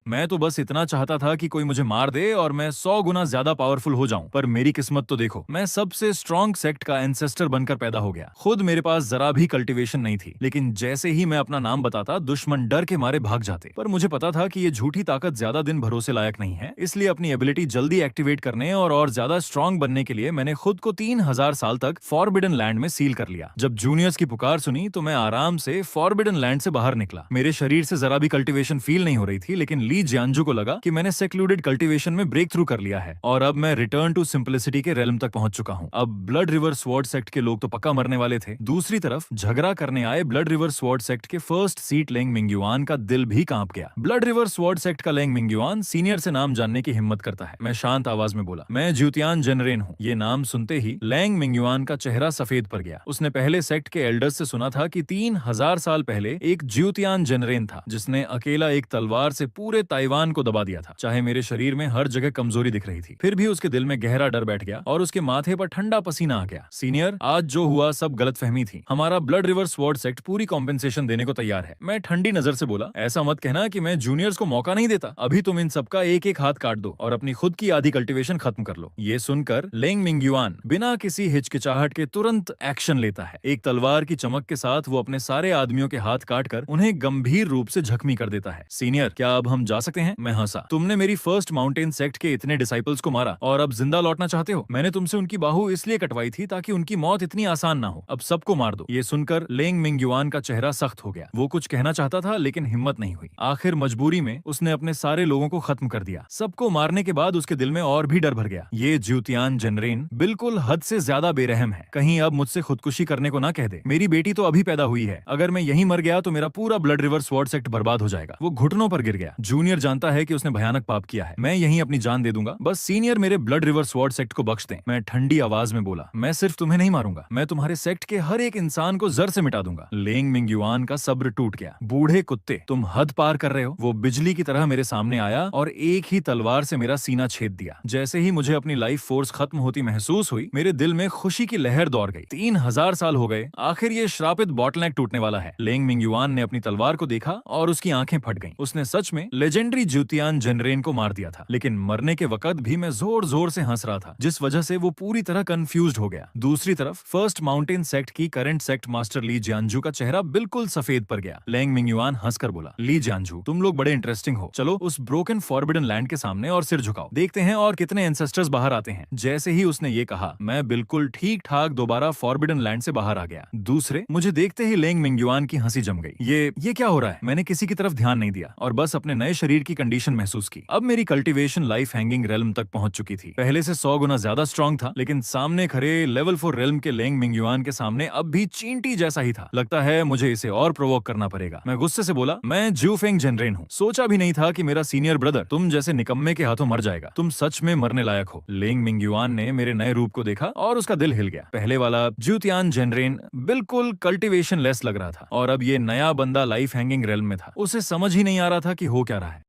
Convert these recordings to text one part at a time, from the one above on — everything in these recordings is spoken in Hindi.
मैं तो बस इतना चाहता था कि कोई मुझे मार दे और मैं 100 गुना ज्यादा पावरफुल हो जाऊं, पर मेरी किस्मत तो देखो, मैं सबसे स्ट्रॉन्ग सेक्ट का एंसेस्टर बनकर पैदा हो गया। खुद मेरे पास जरा भी कल्टीवेशन नहीं थी, लेकिन जैसे ही मैं अपना नाम बताता दुश्मन डर के मारे भाग जाते। पर मुझे पता था कि ये झूठी ताकत ज्यादा दिन भरोसे लायक नहीं है, इसलिए अपनी एबिलिटी जल्दी एक्टिवेट करने और ज्यादा स्ट्रॉन्ग बनने के लिए मैंने खुद को 3000 साल तक फॉरबिडन लैंड में सील कर लिया। जब जूनियर्स की पुकार सुनी तो मैं आराम से फॉरबिडन लैंड से बाहर निकला। मेरे शरीर से जरा भी कल्टीवेशन फील नहीं हो रही थी, लेकिन ली जियांजू को लगा कि मैंने सेक्लूडेड कल्टीवेशन में ब्रेक थ्रू कर लिया है और अब मैं रिटर्न टू सिंपलिसिटी के रेलम तक पहुंच चुका हूं। अब ब्लड रिवर स्वॉर्ड सेक्ट के लोग तो पक्का मरने वाले थे। दूसरी तरफ झगड़ा करने आए ब्लड रिवर स्वॉर्ड सेक्ट के फर्स्ट सीट लेंग मिंगयुआन का दिल भी कांप गया। ब्लड रिवर स्वॉर्ड सेक्ट का लेंग मिंगयुआन सीनियर से नाम जानने की हिम्मत करता है। मैं शांत आवाज में बोला, मैं ज्यूतियान जनरेन हूँ। ये नाम सुनते ही लेंग मिंगयुआन का चेहरा सफेद पड़ गया। उसने पहले सेक्ट के एल्डर्स से सुना था कि 3000 साल पहले एक ज्यूतियान जनरेन था जिसने अकेला एक तलवार से पूरे ताइवान को दबा दिया था। चाहे मेरे शरीर में हर जगह कमजोरी दिख रही थी, फिर भी उसके दिल में गहरा डर बैठ गया और उसके माथे पर ठंडा पसीना आ गया। सीनियर, आज जो हुआ सब गलतफहमी थी। हमारा ब्लड रिवर स्वॉर्ड सेक्ट पूरी कॉम्पेंसेशन देने को तैयार है। मैं ठंडी नजर से बोला, ऐसा मत कहना कि मैं जूनियर्स को मौका नहीं देता। अभी तुम इन सबका एक एक हाथ काट दो और अपनी खुद की आधी कल्टीवेशन खत्म कर लो। ये सुनकर लेंग मिंगयुआन बिना किसी हिचकिचाहट के तुरंत एक्शन लेता है। एक तलवार की चमक के साथ वो अपने सारे आदमियों के हाथ काटकर उन्हें गंभीर रूप से जख्मी कर देता है। सीनियर, क्या अब हम जा सकते हैं? मैं हंसा। तुमने मेरी फर्स्ट माउंटेन सेक्ट के इतने डिसाइपल्स को मारा और अब जिंदा लौटना चाहते हो? मैंने तुमसे उनकी बाहु इसलिए कटवाई थी ताकि उनकी मौत इतनी आसान ना हो। अब सबको मार दो। ये सुनकर लेंग मिंगयुआन का चेहरा सख्त हो गया। वो कुछ कहना चाहता था लेकिन हिम्मत नहीं हुई। आखिर मजबूरी में उसने अपने सारे लोगों को खत्म कर दिया। सबको मारने के बाद उसके दिल में और भी डर भर गया। ये ज्यूतियान जनरेन बिल्कुल हद से ज्यादा बेरहम है। कहीं अब मुझसे खुदकुशी करने को ना कह दे। मेरी बेटी तो अभी पैदा हुई है। अगर मैं यहीं मर गया तो मेरा पूरा ब्लड रिवर स्वॉर्ड सेक्ट बर्बाद हो जाएगा। वो घुटनों पर गिर गया। जूनियर जानता है कि उसने भयानक पाप किया है। मैं यहीं अपनी जान दे दूंगा। बस सीनियर मेरे ब्लड रिवर स्वॉर्ड सेक्ट को बख्श दें। मैं ठंडी आवाज में बोला, मैं सिर्फ तुम्हें नहीं मारूंगा, मैं तुम्हारे सेक्ट के हर एक इंसान को जर से मिटा दूंगा। लेंग मिंगयुआन का सब्र टूट गया। बूढ़े कुत्ते, तुम हद पार कर रहे हो। वो बिजली की तरह मेरे सामने आया और एक ही तलवार से मेरा सीना छेद दिया। जैसे ही मुझे अपनी लाइफ फोर्स खत्म होती महसूस हुई, मेरे दिल में खुशी की लहर दौड़ गई। 3000 साल हो गए, आखिर ये श्रापित बॉटलनेक टूटने वाला है। लेंग मिंगयुआन ने अपनी तलवार को देखा और उसकी आंखें फट गईं। उसने सच में लेजेंडरी ज्यूतियान जनरेन को मार दिया था, लेकिन मरने के वक्त भी मैं जोर जोर से हंस रहा था, जिस वजह से वो पूरी तरह कंफ्यूज्ड हो गया। दूसरी तरफ फर्स्ट माउंटेन सेक्ट की करंट सेक्ट मास्टर ली जियांजू का चेहरा बिल्कुल सफेद पड़ गया। लेंग मिंगयुआन हंसकर बोला, ली जियांजू, तुम लोग बड़े इंटरेस्टिंग हो। चलो उस ब्रोकन फॉरबिडन लैंड के सामने और सिर झुकाओ, देखते हैं और कितने एंसेस्टर्स बाहर आते हैं। जैसे ही उसने ये कहा, मैं बिल्कुल ठीक ठाक दोबारा फॉरबिडन लैंड से बाहर आ गया। दूसरे मुझे देखते ही लेंग मिंगयुआन की हंसी जम गई। ये क्या हो रहा है? मैंने किसी की तरफ ध्यान नहीं दिया और बस अपने नए शरीर की कंडीशन महसूस की। अब मेरी कल्टीवेशन लाइफ हैंगिंग रेलम तक पहुंच चुकी थी। पहले से 100 गुना ज्यादा स्ट्रॉन्ग था, लेकिन सामने खड़े लेवल 4 रेलम के लेंग मिंगयुआन के सामने अब भी चींटी जैसा ही था। लगता है मुझे इसे और प्रोवोक करना पड़ेगा। मैं गुस्से से बोला, मैं ज्यूफेंग जनरेन हूँ। सोचा भी नहीं था कि मेरा सीनियर ब्रदर तुम जैसे निकम्मे के हाथों मर जाएगा। तुम सच में मरने लायक हो। लेंग मिंगयुआन ने मेरे नए रूप को देखा और उसका दिल हिल गया। पहले वाला ज्यूतियान जनरेन बिल्कुल कल्टीवेशन लेस लग रहा था और अब ये नया बंदा लाइफ हैंगिंग रेलम में था। उसे समझ ही नहीं आ रहा था कि हो क्या रहा है।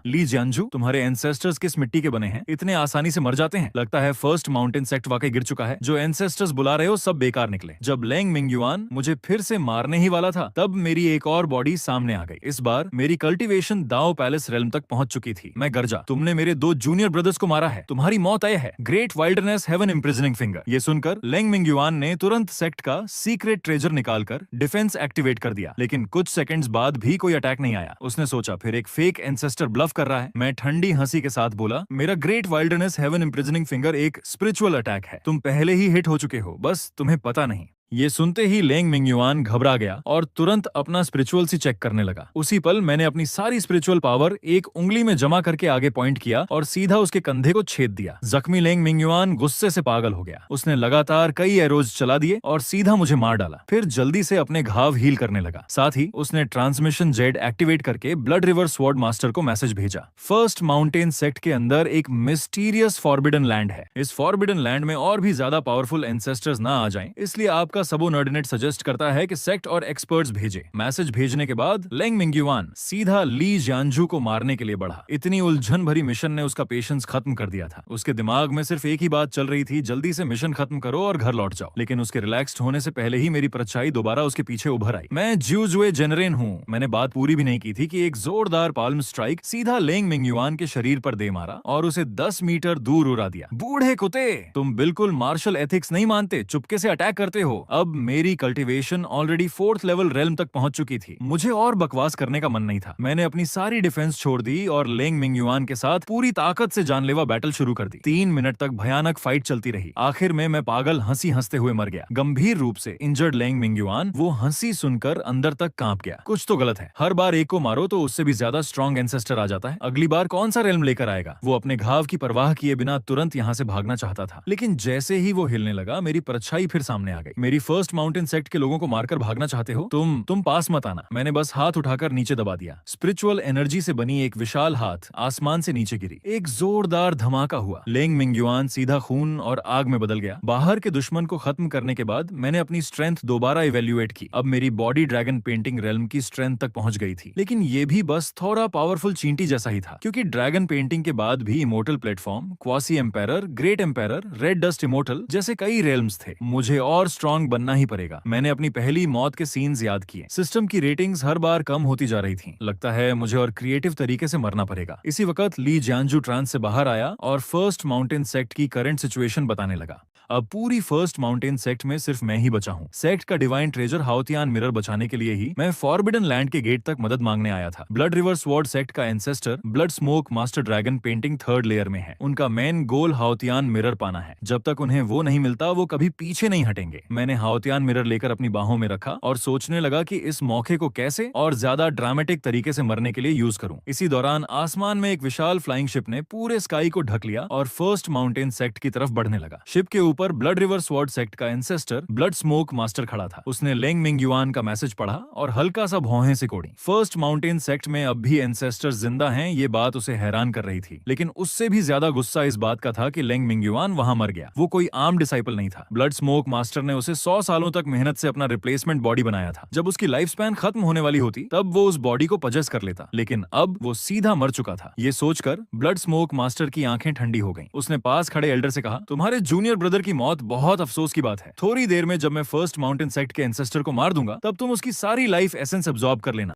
ली जियांजू, तुम्हारे एंसेस्टर्स किस मिट्टी के बने हैं? इतने आसानी से मर जाते हैं? लगता है फर्स्ट माउंटेन सेक्ट वाकई गिर चुका है। जो एंसेस्टर्स बुला रहे हो सब बेकार निकले। जब लेंग मिंगयुआन मुझे फिर से मारने ही वाला था, तब मेरी एक और बॉडी सामने आ गई। इस बार मेरी कल्टीवेशन दाओ पैलेस रेलम तक पहुंच चुकी थी। मैं गरजा, तुमने मेरे 2 जूनियर ब्रदर्स को मारा है। तुम्हारी मौत तय है। Great wildness heaven imprisoning finger. ये सुनकर लेंग मिंगयुआन ने तुरंत सेक्ट का सीक्रेट ट्रेजर निकालकर डिफेंस एक्टिवेट कर दिया, लेकिन कुछ सेकंड्स बाद भी कोई अटैक नहीं आया। उसने सोचा फिर एक फेक एंसेस्टर ब्लफ कर रहा है। मैं ठंडी हंसी के साथ बोला, मेरा great wildness heaven imprisoning finger एक स्पिरिचुअल अटैक है। तुम पहले ही हिट हो चुके हो, बस तुम्हें पता नहीं। ये सुनते ही लेंग मिंगयुआन घबरा गया और तुरंत अपना स्पिरिचुअल सी चेक करने लगा। उसी पल मैंने अपनी सारी स्पिरिचुअल पावर एक उंगली में जमा करके आगे पॉइंट किया और सीधा उसके कंधे को छेद दिया। जख्मी लेंग मिंगयुआन गुस्से से पागल हो गया। उसने लगातार कई एरोज चला दिए और सीधा मुझे मार डाला। फिर जल्दी से अपने घाव हील करने लगा। साथ ही उसने ट्रांसमिशन जेड एक्टिवेट करके ब्लड रिवर स्वॉर्ड मास्टर को मैसेज भेजा। फर्स्ट माउंटेन सेक्ट के अंदर एक मिस्टीरियस फॉरबिडन लैंड है। इस फॉरबिडन लैंड में और भी ज्यादा पावरफुल एंसेस्टर्स ना आ जाएं, इसलिए आपका आपका सबोर्डिनेट सजेस्ट करता है कि सेक्ट और एक्सपर्ट्स भेजे। मैसेज भेजने के बाद लेंग मिंग्युआन सीधा ली जियांजू को मारने के लिए बढ़ा। इतनी उलझन भरी मिशन ने उसका पेशेंस खत्म कर दिया था। उसके दिमाग में सिर्फ एक ही बात चल रही थी, जल्दी से मिशन खत्म करो और घर लौट जाओ। लेकिन उसके रिलैक्स्ड होने से पहले ही मेरी परछाई दोबारा उसके पीछे उभर आई। मैं ज्यूजुए जेनरेन हूँ। मैंने बात पूरी भी नहीं की थी कि एक जोरदार पाल्म स्ट्राइक सीधा लेंग मिंग्युआन के शरीर पर दे मारा और उसे 10 मीटर दूर उड़ा दिया। बूढ़े कुत्ते, तुम बिल्कुल मार्शल एथिक्स नहीं मानते, चुपके से अटैक करते हो। अब मेरी cultivation already 4th level realm तक पहुंच चुकी थी। मुझे और बकवास करने का मन नहीं था। मैंने अपनी सारी डिफेंस छोड़ दी और लेंग मिंग्युआन के साथ पूरी ताकत से जानलेवा बैटल शुरू कर दी। 3 मिनट तक भयानक फाइट चलती रही। आखिर में मैं पागल हंसी हंसते हुए मर गया। गंभीर रूप से इंजर्ड लेंग मिंग्युआन वो हंसी सुनकर अंदर तक कांप गया। कुछ तो गलत है। हर बार एक को मारो तो उससे भी ज्यादा स्ट्रॉन्ग एंसेस्टर आ जाता है। अगली बार कौन सा रेल्म लेकर आएगा? वो अपने घाव की परवाह किए बिना तुरंत यहाँ से भागना चाहता था। लेकिन जैसे ही वो हिलने लगा, मेरी परछाई फिर सामने आ गई। मेरी फर्स्ट माउंटेन सेक्ट के लोगों को मारकर भागना चाहते हो? तुम पास मत आना। मैंने बस हाथ उठाकर नीचे दबा दिया। स्पिरिचुअल एनर्जी से बनी एक विशाल हाथ आसमान से नीचे गिरी। एक जोरदार धमाका हुआ। लेंग मिंग्युआन सीधा खून और आग में बदल गया। बाहर के दुश्मन को खत्म करने के बाद मैंने अपनी स्ट्रेंथ दोबारा इवेल्युएट की। अब मेरी बॉडी ड्रैगन पेंटिंग रेल्म की स्ट्रेंथ तक पहुंच गई थी। लेकिन ये भी बस थोड़ा पावरफुल चींटी जैसा ही था, क्योंकि ड्रैगन पेंटिंग के बाद भी immortal platform, quasi empire, great empire, red dust immortal जैसे कई रेल्म्स थे। मुझे और स्ट्रॉन्ग बनना ही पड़ेगा। मैंने अपनी पहली मौत के सीन्स याद किए। सिस्टम की रेटिंग्स हर बार कम होती जा रही थी। लगता है मुझे और क्रिएटिव तरीके से मरना पड़ेगा। इसी वक्त ली जियांजू ट्रांस से बाहर आया और फर्स्ट माउंटेन सेक्ट की करंट सिचुएशन बताने लगा। अब पूरी फर्स्ट माउंटेन सेक्ट में सिर्फ मैं ही बचा हूँ। सेक्ट का डिवाइन ट्रेजर हाउतियान मिरर बचाने के लिए ही मैं फॉरबिडन लैंड के गेट तक मदद मांगने आया था। ब्लड रिवर स्वॉर्ड सेक्ट का ancestor blood smoke master dragon painting 3rd layer में है। उनका मेन गोल हाउतियान मिरर पाना है। जब तक उन्हें वो नहीं मिलता, वो कभी पीछे नहीं हटेंगे। मैंने हाउतियान मिरर लेकर अपनी बाहों में रखा और सोचने लगा कि इस मौके को कैसे और ज्यादा ड्रामेटिक तरीके से मरने के लिए यूज करूं। इसी दौरान आसमान में एक विशाल फ्लाइंग शिप ने पूरे स्काई को ढक लिया और फर्स्ट माउंटेन सेक्ट की तरफ बढ़ने लगा। शिप के ऊपर ब्लड रिवर स्वॉर्ड सेक्ट का एंसेस्टर ब्लड स्मोक मास्टर खड़ा था। उसने लेंग मिंग्युआन का मैसेज पढ़ा और हल्का सा भौहें सिकोड़ी। फर्स्ट माउंटेन सेक्ट में अब भी एंसेस्टर्स जिंदा हैं, ये बात उसे हैरान कर रही थी। लेकिन उससे भी ज्यादा गुस्सा इस बात का था कि लेंग मिंग्युआन वहां मर गया। वो कोई आम डिसाइपल नहीं था। ब्लड स्मोक मास्टर ने उसे 100 सालों तक मेहनत से अपना रिप्लेसमेंट बॉडी बनाया था। जब उसकी लाइफ स्पैन खत्म होने वाली होती, तब वो उस बॉडी को पजेस कर लेता। लेकिन अब वो सीधा मर चुका था। ये सोचकर ब्लड स्मोक मास्टर की आंखें ठंडी हो गईं। उसने पास खड़े एल्डर से कहा, तुम्हारे जूनियर ब्रदर की मौत बहुत अफसोस की बात है। थोड़ी देर में जब मैं फर्स्ट माउंटेन सेक्ट के एंसेस्टर को मार दूंगा, तब तुम उसकी सारी लाइफ एसेंस अब्सॉर्ब कर लेना।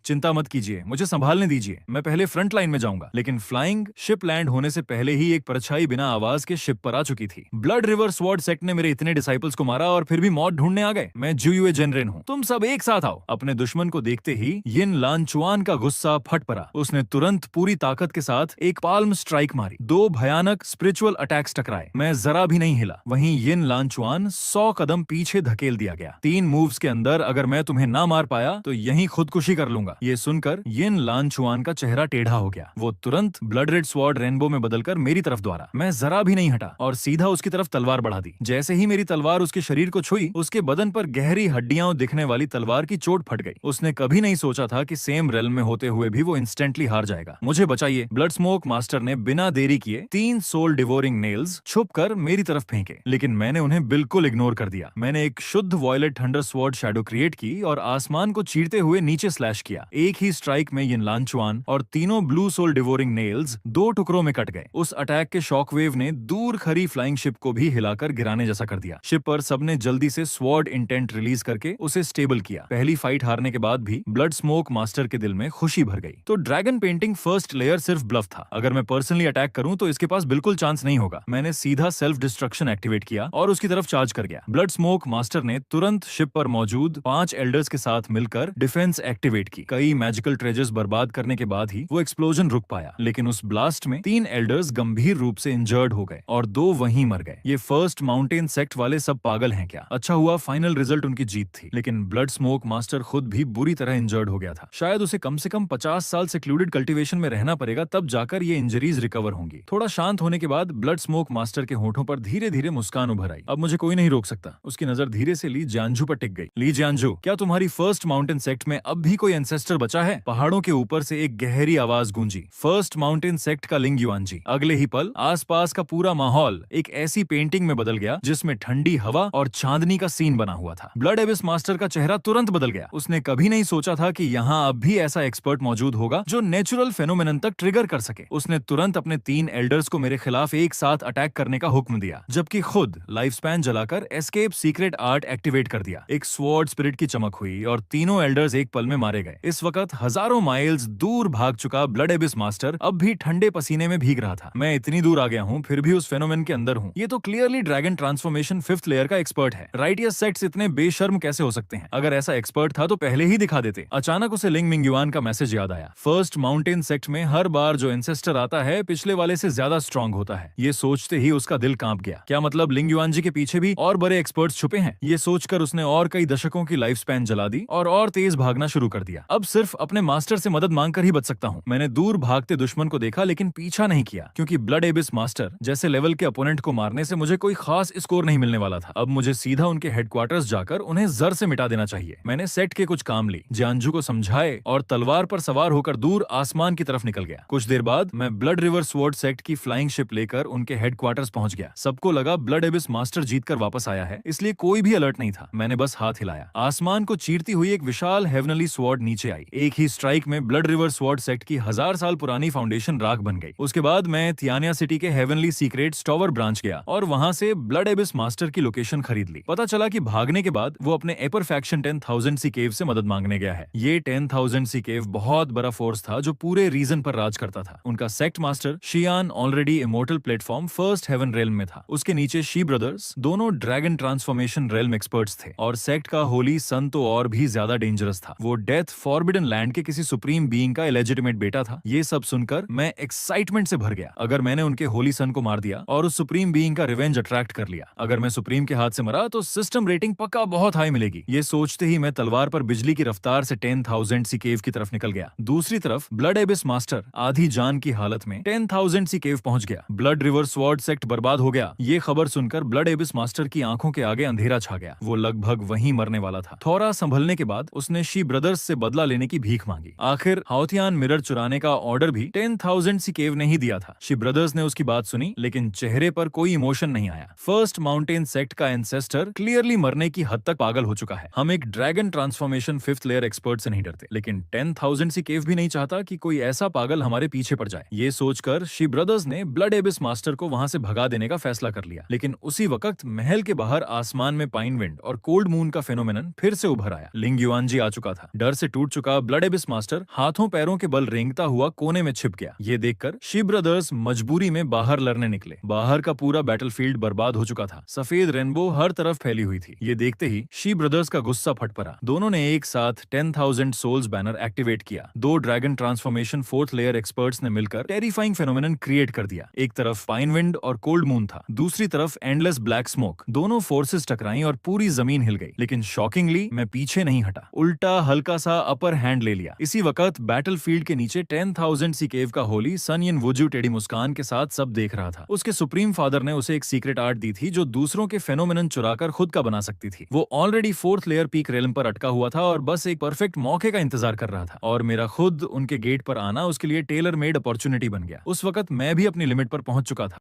चिंता मत कीजिए, मुझे संभालने दीजिए। मैं पहले फ्रंट लाइन में जाऊंगा। लेकिन फ्लाइंग शिप लैंड होने से पहले ही एक परछाई बिना आवाज के शिप पर आ चुकी थी। ब्लड रिवर स्वॉर्ड सेक्ट ने मेरे इतने डिसाइपल्स को मारा और फिर भी मौत ढूंढने आ गए। मैं ज्यूयुए जेनरेन हूँ। तुम सब एक साथ आओ। अपने दुश्मन को देखते ही यिन लानचुआन का गुस्सा फट पड़ा। उसने तुरंत पूरी ताकत के साथ एक पाल्म स्ट्राइक मारी। 2 भयानक स्पिरिचुअल अटैक्स टकराए। मैं जरा भी नहीं हिला। वहीं यिन लानचुआन 100 कदम पीछे धकेल दिया गया। 3 मूव्स के अंदर अगर मैं तुम्हें ना मार पाया तो यहीं खुदकुशी कर लूंगा। ये सुनकर यिन लानचुआन का चेहरा टेढ़ा हो गया। वो तुरंत ब्लड रेड स्वॉर्ड रेनबो में बदलकर मेरी तरफ दौड़ा। मैं जरा भी नहीं हटा और सीधा उसकी तरफ तलवार बढ़ा दी। जैसे ही मेरी तलवार उसके शरीर को छुई, उसके बदन पर गहरी हड्डियां दिखने वाली तलवार की चोट फट गई। उसने कभी नहीं सोचा था कि सेम रेल्म में होते हुए भी वो इंस्टेंटली हार जाएगा। मुझे बचाइए। ब्लड स्मोक मास्टर ने बिना देरी किए 3 सोल डिवोरिंग नेल्स छुप कर मेरी तरफ फेंके, लेकिन मैंने उन्हें बिल्कुल इग्नोर कर दिया। मैंने एक शुद्ध violet thunder sword shadow create की और आसमान को चीरते हुए नीचे स्लैश किया। एक ही स्ट्राइक में यिन लानचुआन और तीनों ब्लू सोल डिवोरिंग नेल्स 2 टुकड़ों में कट गए। उस अटैक के शॉकवेव ने दूर खड़ी फ्लाइंग शिप को भी हिलाकर गिराने जैसा कर दिया। शिप पर सबने जल्दी से स्वॉर्ड इंटेंट रिलीज करके उसे स्टेबल किया। पहली फाइट हारने के बाद भी ब्लड स्मोक मास्टर के दिल में खुशी भर गई। तो ड्रैगन पेंटिंग फर्स्ट लेयर सिर्फ ब्लफ था। अगर मैं पर्सनली अटैक करूं तो इसके पास बिल्कुल चांस नहीं होगा। मैंने सीधा सेल्फ डिस्ट्रक्शन एक्टिवेट किया और उसकी तरफ चार्ज कर गया। ब्लड स्मोक मास्टर ने तुरंत शिप पर मौजूद 5 एल्डर्स के साथ मिलकर डिफेंस एक्टिवेट की। कई मैजिकल ट्रेजर्स बर्बाद करने के बाद ही वो एक्सप्लोजन रुक पाया। लेकिन उस ब्लास्ट में 3 एल्डर्स गंभीर रूप से इंजर्ड हो गए और 2 वहीं मर गए। ये फर्स्ट माउंटेन सेक्ट वाले सब पागल हैं क्या? अच्छा हुआ फाइनल रिजल्ट उनकी जीत थी। लेकिन ब्लड स्मोक मास्टर खुद भी बुरी तरह इंजर्ड हो गया था। शायद उसे कम से कम 50 साल सेक्लूडेड कल्टीवेशन में रहना पड़ेगा, तब जाकर ये इंजरीज रिकवर होंगी। थोड़ा शांत होने के बाद ब्लड स्मोक मास्टर के होठों पर धीरे धीरे मुस्कान उभर आई। अब मुझे कोई नहीं रोक सकता। उसकी नजर धीरे से ली जियांजू पर टिक गई। ली जियांजू, क्या तुम्हारी फर्स्ट माउंटेन सेक्ट में अब भी कोई एंसेस्टर एंसेस्टर बचा है? पहाड़ों के ऊपर से एक गहरी आवाज गूंजी, फर्स्ट माउंटेन सेक्ट का लिंग युआनजी। अगले ही पल आसपास का पूरा माहौल एक ऐसी पेंटिंग में बदल गया जिसमें ठंडी हवा और चांदनी का सीन बना हुआ था। ब्लड एबिस मास्टर का चेहरा तुरंत बदल गया। उसने कभी नहीं सोचा था कि यहाँ अब भी ऐसा एक्सपर्ट मौजूद होगा जो नेचुरल फेनोमेनन तक ट्रिगर कर सके। उसने तुरंत अपने 3 एल्डर्स को मेरे खिलाफ एक साथ अटैक करने का हुक्म दिया, जबकि खुद लाइफ स्पैन जलाकर एस्केप सीक्रेट आर्ट एक्टिवेट कर दिया। एक स्वॉर्ड स्पिरिट की चमक हुई और तीनों एल्डर्स एक पल में मारे गए। इस वक्त हजारों माइल्स दूर भाग चुका ब्लड एबिस मास्टर अब भी ठंडे पसीने में भीग रहा था। मैं इतनी दूर आ गया हूँ, फिर भी उस फेनोमेन के अंदर हूँ। ये तो clearly dragon transformation 5th layer का एक्सपर्ट है। राइटियस सेक्ट्स इतने बेशर्म कैसे हो सकते हैं? अगर ऐसा एक्सपर्ट था तो पहले ही दिखा देते। अचानक उसे लिंग मिंगयुआन का मैसेज याद आया। फर्स्ट माउंटेन सेक्ट में हर बार जो एंसेस्टर आता है पिछले वाले से ज्यादा स्ट्रांग होता है। ये सोचते ही उसका दिल कांप गया। क्या मतलब लिंग युआन जी के पीछे भी और बड़े एक्सपर्ट्स छुपे हैं? ये सोचकर उसने और कई दशकों की लाइफ स्पैन जला दी और तेज भागना शुरू कर दिया। अब सिर्फ अपने मास्टर से मदद मांगकर ही बच सकता हूँ। मैंने दूर भागते दुश्मन को देखा लेकिन पीछा नहीं किया, क्योंकि ब्लड एबिस मास्टर जैसे लेवल के अपोनेंट को मारने से मुझे कोई खास स्कोर नहीं मिलने वाला था। अब मुझे सीधा उनके हेडक्वार्टर्स जाकर उन्हें जर से मिटा देना चाहिए। मैंने सेट के कुछ काम ली, जियांजू को समझाए और तलवार पर सवार होकर दूर आसमान की तरफ निकल गया। कुछ देर बाद मैं ब्लड रिवर स्वॉर्ड सेक्ट की फ्लाइंग शिप लेकर उनके हेडक्वार्टर्स पहुंच गया। सबको लगा ब्लड एबिस मास्टर जीतकर वापस आया है, इसलिए कोई भी अलर्ट नहीं था। मैंने बस हाथ हिलाया। आसमान को चीरती हुई एक विशाल हेवनली स्वॉर्ड नीचे आई। एक ही स्ट्राइक में ब्लड रिवर स्वॉर्ड सेक्ट की 1000 साल पुरानी फाउंडेशन राख बन गई। उसके बाद मैं तियानिया सिटी के हेवनली सीक्रेट स्टॉवर ब्रांच गया और वहां से ब्लड एबिस मास्टर की लोकेशन खरीद ली। पता चला कि भागने के बाद वो अपने एपर फैक्शन 10,000 सी केव से मदद मांगने गया है। ये 10,000 सी केव बहुत बड़ा फोर्स था जो पूरे रीजन पर राज करता था। उनका sect master Xian already immortal platform first heaven realm में था। उसके नीचे शी ब्रदर्स, दोनों ड्रैगन ट्रांसफॉर्मेशन रेल्म एक्सपर्ट्स थे, और सेक्ट का होली सन तो और भी ज्यादा डेंजरस था। वो डेथ फॉरबिडन लैंड के किसी सुप्रीम बीइंग का इलेजिटिमेट बेटा था। ये सब सुनकर मैं एक्साइटमेंट से भर गया। अगर मैंने उनके होली सन को मार दिया और उस सुप्रीम बीइंग का रिवेंज अट्रैक्ट कर लिया, अगर मैं सुप्रीम के हाथ से मरा तो सिस्टम रेटिंग पक्का बहुत हाई मिलेगी। ये सोचते ही मैं तलवार पर बिजली की रफ्तार से 10,000 सी केव की तरफ निकल गया। दूसरी तरफ ब्लड एबिस मास्टर आधी जान की हालत में 10,000 सी केव पहुंच गया। ब्लड रिवर स्वॉर्ड सेक्ट बर्बाद हो गया। ये खबर सुनकर ब्लड एबिस मास्टर की आंखों के आगे अंधेरा छा गया। वो लगभग वहीं मरने वाला था। थोड़ा संभलने के बाद उसने शी ब्रदर्स से बदला लेने की भीख मांगी। आखिर हाउथियान मिरर चुराने का ऑर्डर भी 10,000 सी केव ने ही दिया था। शी ब्रदर्स ने उसकी बात सुनी, लेकिन चेहरे पर कोई इमोशन नहीं आया। फर्स्ट माउंटेन सेक्ट का एंसेस्टर क्लियरली मरने की हद तक पागल हो चुका है। हम एक dragon transformation 5th layer expert से नहीं डरते, लेकिन 10,000 सी केव भी नहीं चाहता कि कोई ऐसा पागल हमारे पीछे पड़ जाए। ये सोचकर शी ब्रदर्स ने ब्लड एबिस मास्टर को वहां से भगा देने का फैसला कर लिया। लेकिन उसी वक्त महल के बाहर आसमान में पाइन विंड और कोल्ड मून का फेनोमेनन फिर से उभर आया। लिंग युआन जी आ चुका था। डर से टूट चुका ब्लड एबिस मास्टर हाथों पैरों के बल रेंगता हुआ कोने में छिप गया। ये देखकर शी ब्रदर्स मजबूरी में बाहर लड़ने निकले। बाहर का पूरा बैटलफील्ड बर्बाद हो चुका था। सफेद रेनबो हर तरफ फैली हुई थी। ये देखते ही शी ब्रदर्स का गुस्सा फट पड़ा। दोनों ने एक साथ 10,000 सोल्स बैनर एक्टिवेट किया। 2 dragon transformation 4th layer experts ने मिलकर टेरिफाइंग फेनोमेनन क्रिएट कर दिया। एक तरफ पाइन विंड और कोल्ड मून था, दूसरी तरफ एंडलेस ब्लैक स्मोक। दोनों फोर्सेस टकराई और पूरी जमीन हिल गई। लेकिन शॉकिंगली मैं पीछे नहीं हटा, उल्टा हल्का सा अपर हैंड ले लिया। इसी वक्त बैटलफील्ड के नीचे 10,000 सी केव का होली सनयन वुजू टेडी मुस्कान के साथ सब देख रहा था। उसके सुप्रीम फादर ने उसे एक सीक्रेट आर्ट दी थी जो दूसरों के फेनोमेनन चुराकर खुद का बना सकती थी। वो ऑलरेडी 4th लेयर पीक रेलम पर अटका हुआ था और बस एक परफेक्ट मौके का इंतजार कर रहा था। और मेरा खुद उनके गेट पर आना उसके लिए टेलर मेड अपॉर्चुनिटी बन गया। उस वक्त मैं भी अपनी लिमिट पर पहुंच चुका था।